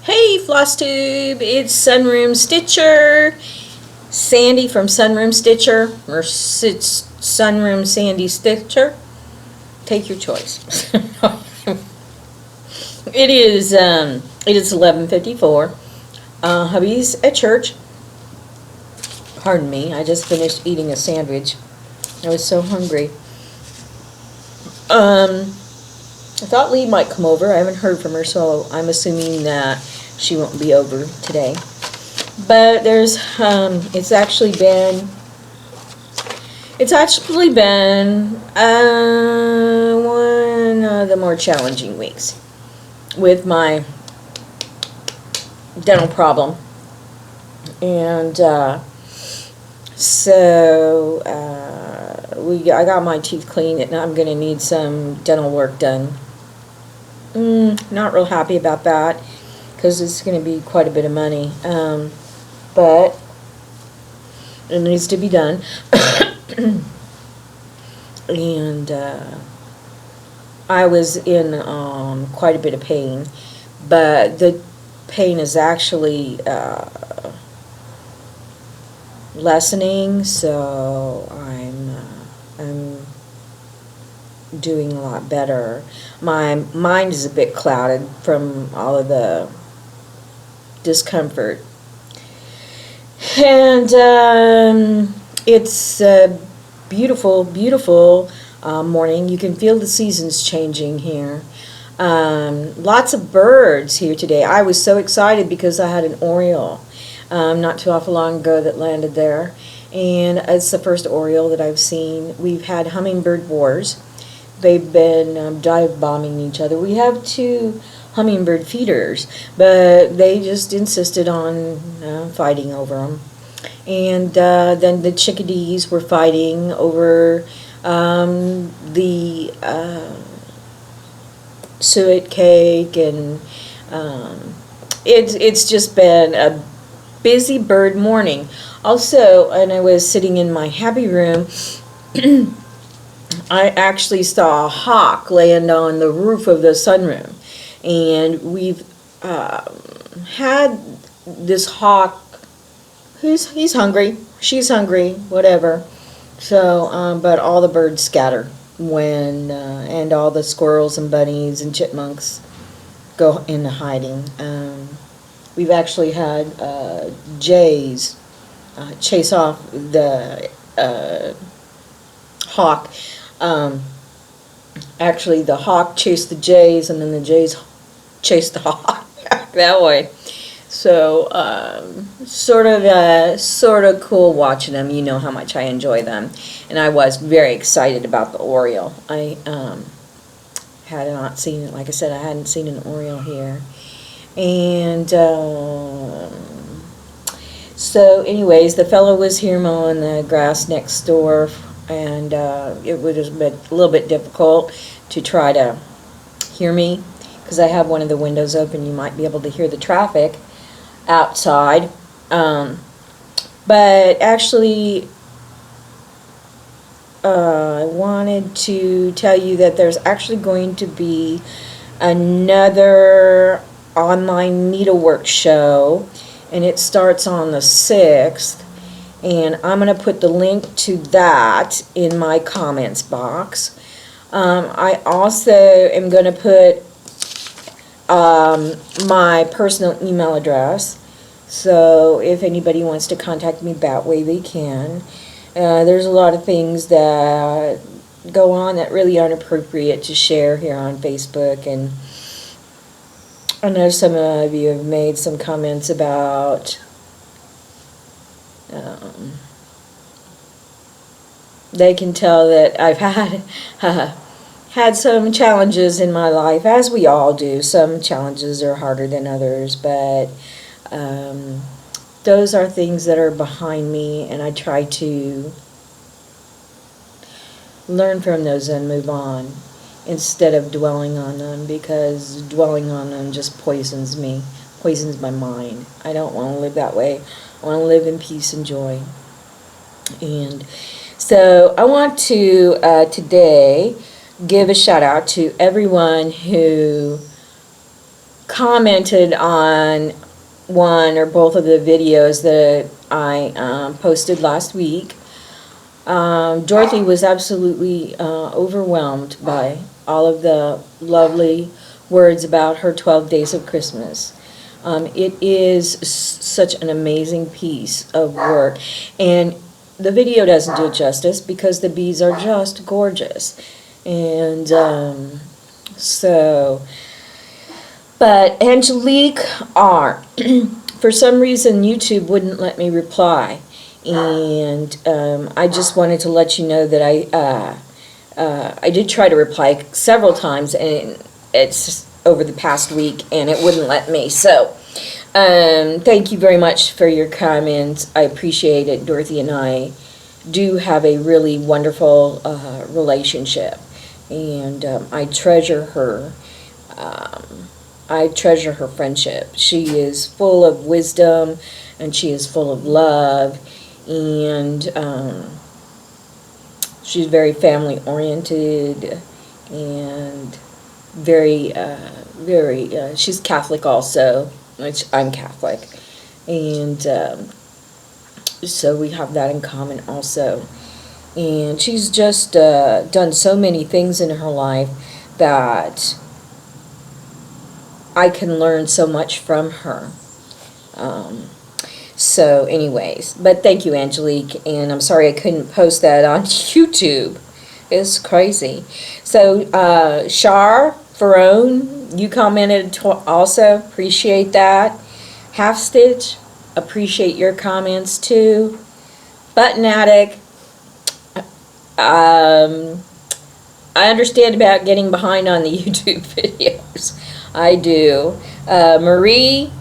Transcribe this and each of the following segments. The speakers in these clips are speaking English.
Hey Floss Tube, it's Sunroom Stitcher. Sandy from Sunroom Stitcher, or Sunroom Sandy Stitcher. Take your choice. It is 11:54. Hubby's at church. Pardon me, I just finished eating a sandwich. I was so hungry. I thought Lee might come over. I haven't heard from her, so I'm assuming that she won't be over today. But it's actually been one of the more challenging weeks with my dental problem. And I got my teeth cleaned, and I'm going to need some dental work done. Not real happy about that, because it's going to be quite a bit of money. But it needs to be done. And I was in quite a bit of pain, but the pain is actually lessening, so I'm doing a lot better. My mind is a bit clouded from all of the discomfort, and it's a beautiful morning. You can feel the seasons changing here. Lots of birds here today. I was so excited because I had an oriole not too awful long ago that landed there, and it's the first oriole that I've seen. We've had hummingbird wars. They've been dive bombing each other. We have 2 hummingbird feeders, but they just insisted on fighting over them. And then the chickadees were fighting over the suet cake, and it's just been a busy bird morning. Also, and I was sitting in my happy room, I actually saw a hawk land on the roof of the sunroom, and we've had this hawk. He's hungry, she's hungry, whatever. So, but all the birds scatter when, and all the squirrels and bunnies and chipmunks go into hiding. We've actually had jays chase off the hawk. Actually, the hawk chased the jays, and then the jays chased the hawk that way. So, sort of cool watching them. You know how much I enjoy them, and I was very excited about the oriole. I had not seen it. Like I said, I hadn't seen an oriole here, and so, anyways, the fellow was here mowing the grass next door, and it would have been a little bit difficult to try to hear me, because I have one of the windows open. You might be able to hear the traffic outside. But actually, I wanted to tell you that there's actually going to be another online needlework show, and it starts on the 6th, and I'm going to put the link to that in my comments box. I also am going to put my personal email address, so if anybody wants to contact me that way, they can. There's a lot of things that go on that really aren't appropriate to share here on Facebook, and I know some of you have made some comments about they can tell that I've had some challenges in my life, as we all do. Some challenges are harder than others, but those are things that are behind me, and I try to learn from those and move on instead of dwelling on them, because dwelling on them just poisons me, poisons my mind. I don't want to live that way. I want to live in peace and joy. And so I want to today give a shout out to everyone who commented on one or both of the videos that I posted last week. Dorothy was absolutely overwhelmed by all of the lovely words about her 12 Days of Christmas. It is such an amazing piece of work, and the video doesn't do it justice because the beads are just gorgeous. And but Angelique R. For some reason, YouTube wouldn't let me reply. And I just wanted to let you know that I did try to reply several times, and it's over the past week, and it wouldn't let me. So thank you very much for your comments. I appreciate it. Dorothy and I do have a really wonderful relationship, and I treasure her. I treasure her friendship. She is full of wisdom, and she is full of love, and she's very family oriented, and very she's Catholic also, which I'm Catholic, and so we have that in common also. And she's just done so many things in her life that I can learn so much from her. So anyways, but thank you, Angelique, and I'm sorry I couldn't post that on YouTube. It's crazy. So Char Ferone, you commented also. Appreciate that. Half Stitch, appreciate your comments too. Button Attic, I understand about getting behind on the YouTube videos. I do. Marie,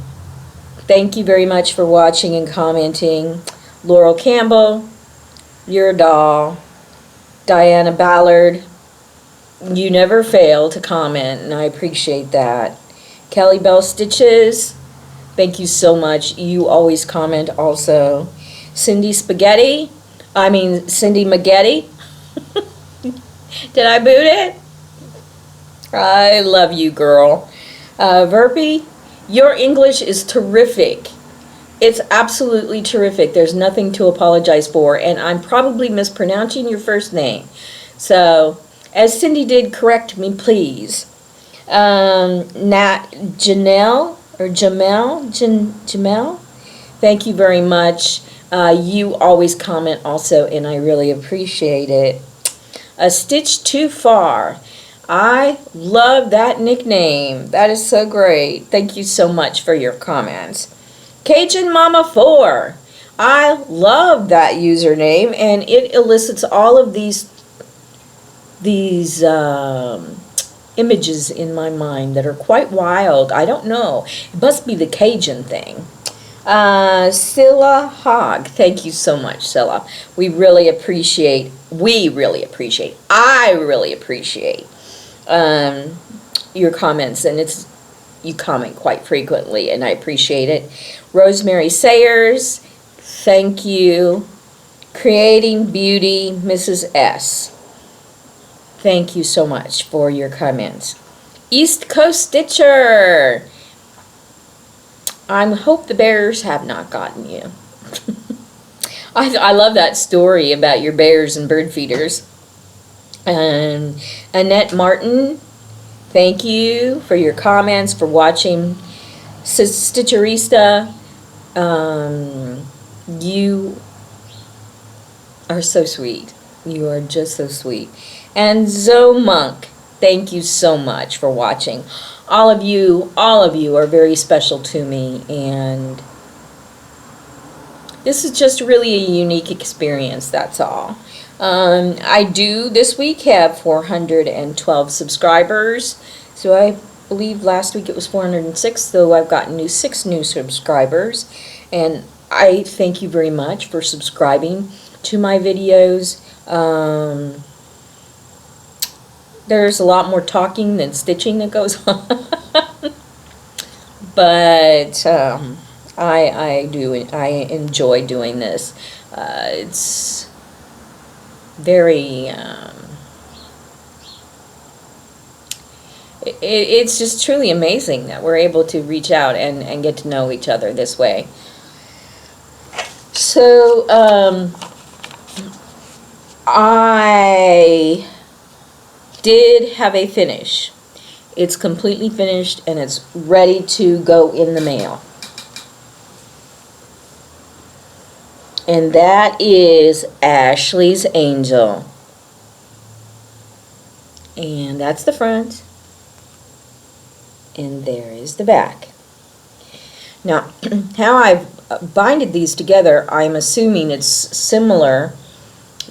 thank you very much for watching and commenting. Laurel Campbell, you're a doll. Diana Ballard, you never fail to comment, and I appreciate that. Kelly Bell Stitches, thank you so much. You always comment also. Cindy Maggette. Did I boot it? I love you, girl. Verpy, your English is terrific. It's absolutely terrific. There's nothing to apologize for, and I'm probably mispronouncing your first name. So, as Cindy did, correct me, please. Janelle, thank you very much. You always comment also, and I really appreciate it. A Stitch Too Far. I love that nickname. That is so great. Thank you so much for your comments. Cajun Mama 4. I love that username, and it elicits all of these images in my mind that are quite wild. I don't know. It must be the Cajun thing. Scylla Hogg. Thank you so much, Scylla. I really appreciate your comments, and you comment quite frequently, and I appreciate it. Rosemary Sayers, thank you. Creating Beauty, Mrs. S. Thank you so much for your comments. East Coast Stitcher, I hope the bears have not gotten you. I love that story about your bears and bird feeders. Annette Martin, thank you for your comments, for watching. Stitcherista, you are so sweet. You are just so sweet. And Zoe Monk, thank you so much for watching. All of you are very special to me, and this is just really a unique experience, that's all. I do this week have 412 subscribers, so I believe last week it was 406, so I've gotten 6 new subscribers, and I thank you very much for subscribing to my videos. There's a lot more talking than stitching that goes on, but I enjoy doing this. It's very It's just truly amazing that we're able to reach out and get to know each other this way. So, I did have a finish. It's completely finished and it's ready to go in the mail. And that is Ashley's Angel. And that's the front. And there is the back. Now, how I've binded these together, I'm assuming it's similar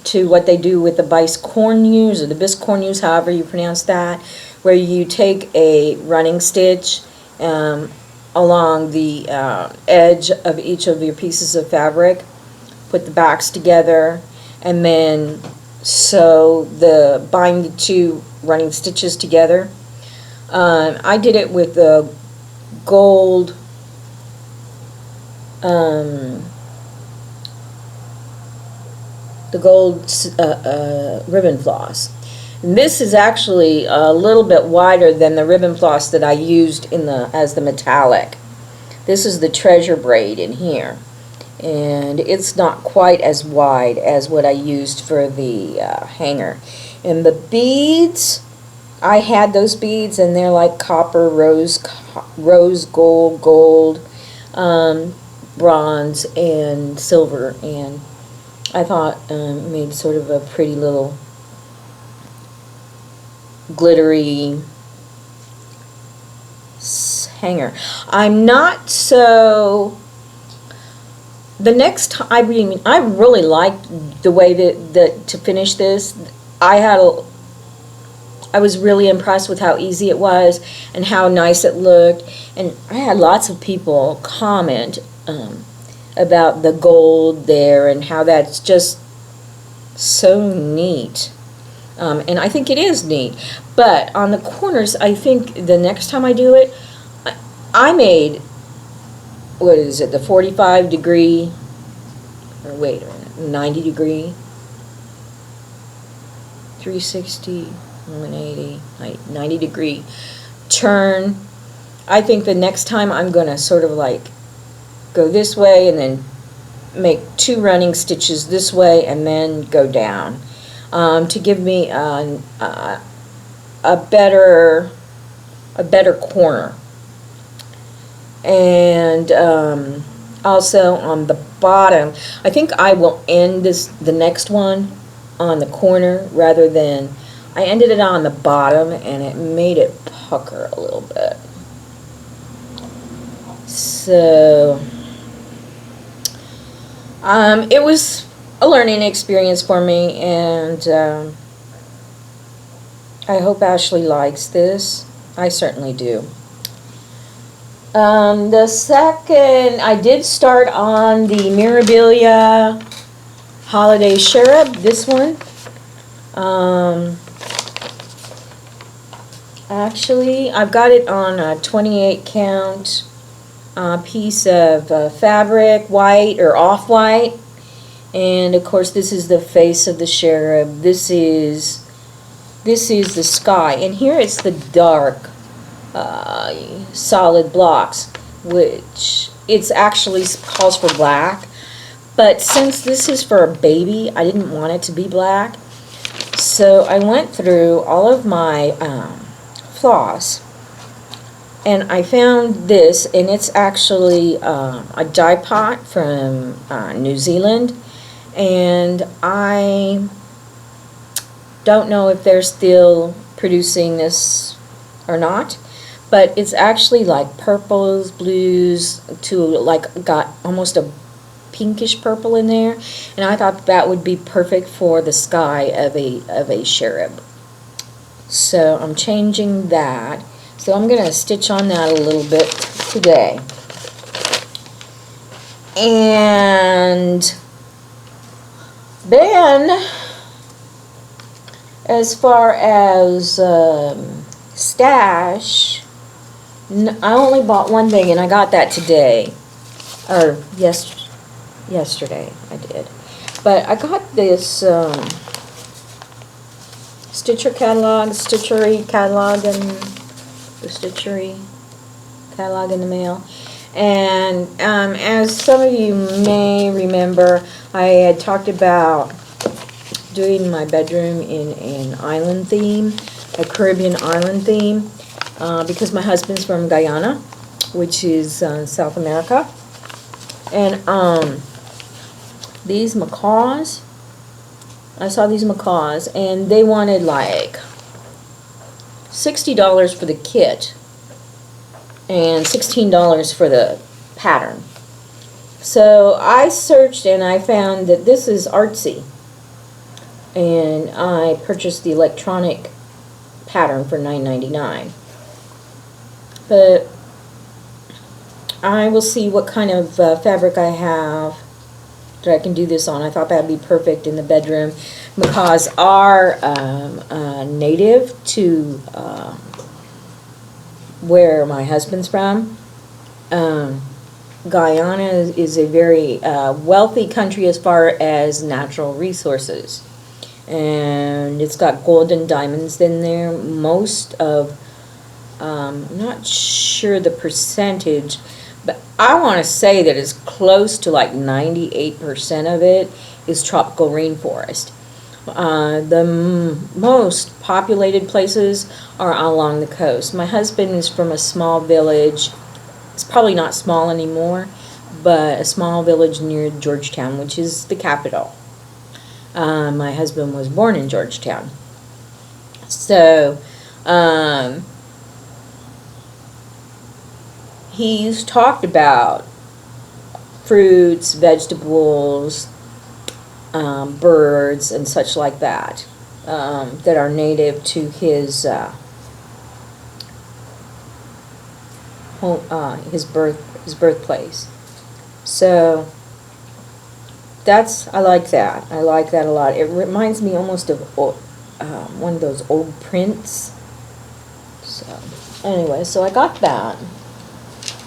to what they do with the biscornues or the biscornues, however you pronounce that, where you take a running stitch along the edge of each of your pieces of fabric, put the backs together, and then bind the two running stitches together. I did it with the gold ribbon floss. And this is actually a little bit wider than the ribbon floss that I used as the metallic. This is the treasure braid in here, and it's not quite as wide as what I used for the hanger. And the beads, I had those beads, and they're like copper, rose gold, bronze, and silver, and I thought made sort of a pretty little glittery hanger. I'm not so. The next time, I really liked the way that to finish this. I was really impressed with how easy it was and how nice it looked, and I had lots of people comment about the gold there and how that's just so neat. And I think it is neat. But on the corners, I think the next time I do it, I made, what is it, the 45 degree, or wait a minute, 90 degree, 360, 180, 90 degree turn. I think the next time I'm going to sort of like go this way and then make two running stitches this way and then go down to give me a better corner. And also on the bottom, I think I will end the next one on the corner rather than, I ended it on the bottom and it made it pucker a little bit. So it was a learning experience for me, and I hope Ashley likes this. I certainly do. The second, I did start on the Mirabilia Holiday Cherub, this one. Actually, I've got it on a 28 count piece of fabric, white or off-white, and of course this is the face of the cherub. This is the sky, and here it's the dark solid blocks, which it's actually calls for black, but since this is for a baby, I didn't want it to be black, so I went through all of my floss, and I found this, and it's actually a dye pot from New Zealand, and I don't know if they're still producing this or not, but it's actually like purples, blues, to like got almost a pinkish purple in there, and I thought that would be perfect for the sky of a cherub. So I'm changing that. So I'm going to stitch on that a little bit today. And then, as far as stash, I only bought one thing, and I got that today. Or yesterday I did. But I got this Stitchery catalog, and the stitchery catalog in the mail. And as some of you may remember, I had talked about doing my bedroom in an island theme, a Caribbean island theme, because my husband's from Guyana, which is South America. And these macaws, I saw these macaws, and they wanted like $60 for the kit and $16 for the pattern. So I searched and I found that this is artsy, and I purchased the electronic pattern for $9.99. But I will see what kind of fabric I have that I can do this on. I thought that would be perfect in the bedroom. Macaws are native to where my husband's from. Guyana is a very wealthy country as far as natural resources. And it's got gold and diamonds in there. Most of, I'm not sure the percentage, but I want to say that it's close to like 98% of it is tropical rainforest. The most populated places are along the coast. My husband is from a small village. It's probably not small anymore, but a small village near Georgetown, which is the capital. My husband was born in Georgetown. So, he's talked about fruits, vegetables, birds, and such like that, that are native to his home, his birthplace. So I like that. I like that a lot. It reminds me almost of one of those old prints. So anyway, so I got that.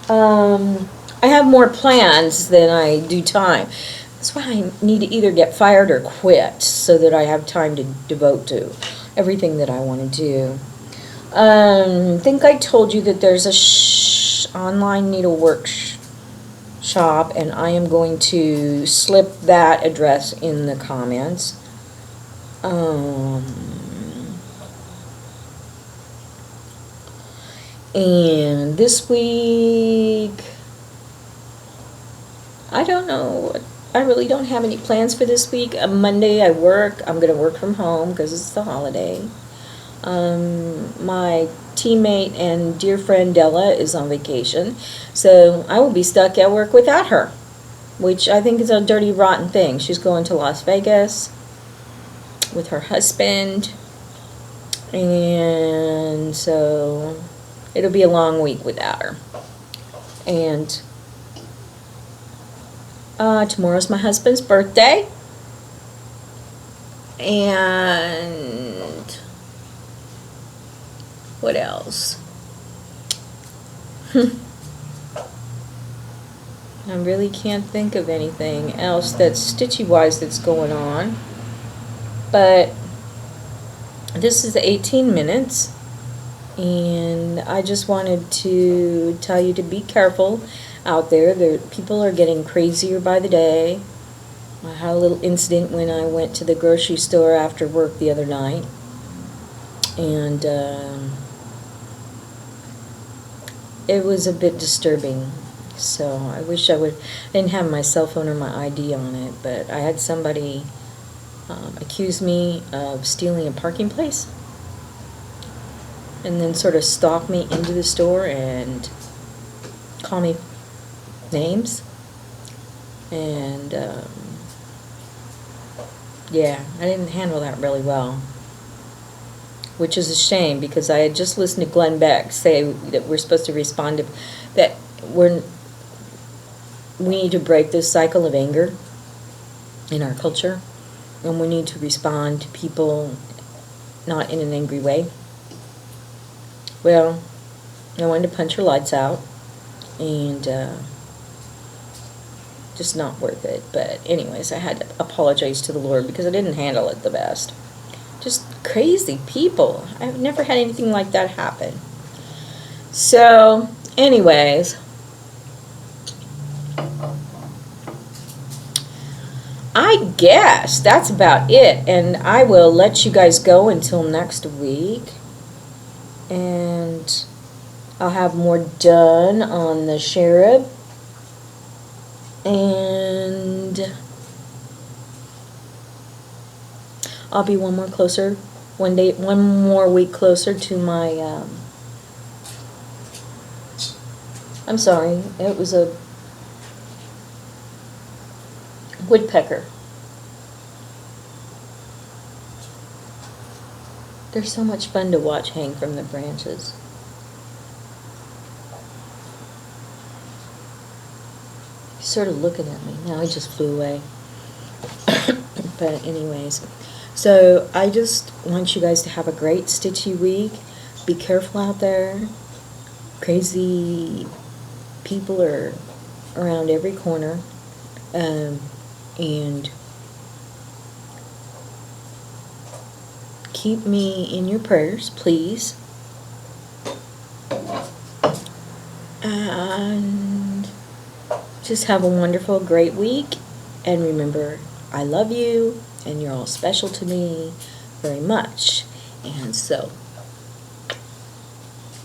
I have more plans than I do time. That's why I need to either get fired or quit so that I have time to devote to everything that I want to do. I think I told you that there's a online needle workshop, and I am going to slip that address in the comments. And this week, I don't know. I really don't have any plans for this week. Monday I work. I'm going to work from home because it's the holiday. My teammate and dear friend Della is on vacation, so I will be stuck at work without her, which I think is a dirty, rotten thing. She's going to Las Vegas with her husband, and so it'll be a long week without her. And tomorrow's my husband's birthday, and what else? I really can't think of anything else that's stitchy-wise that's going on. But this is 18 minutes, and I just wanted to tell you to be careful out there. People are getting crazier by the day. I had a little incident when I went to the grocery store after work the other night, and it was a bit disturbing. So I wish I didn't have my cell phone or my ID on it, but I had somebody accuse me of stealing a parking place, and then sort of stalk me into the store and call me names. And yeah, I didn't handle that really well, which is a shame, because I had just listened to Glenn Beck say that we're supposed to respond to, that we need to break this cycle of anger in our culture, and we need to respond to people not in an angry way. Well, I wanted to punch her lights out, and just not worth it. But anyways, I had to apologize to the Lord because I didn't handle it the best. Just crazy people. I've never had anything like that happen. So, anyways, I guess that's about it. And I will let you guys go until next week. And I'll have more done on the Cherub. And I'll be one more week closer to my, I'm sorry, it was a woodpecker. They're so much fun to watch hang from the branches. He's sort of looking at me. Now he just flew away. But anyways, so I just want you guys to have a great stitchy week. Be careful out there. Crazy people are around every corner. And keep me in your prayers, please. And just have a wonderful, great week. And remember, I love you, and you're all special to me very much. And so,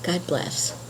God bless.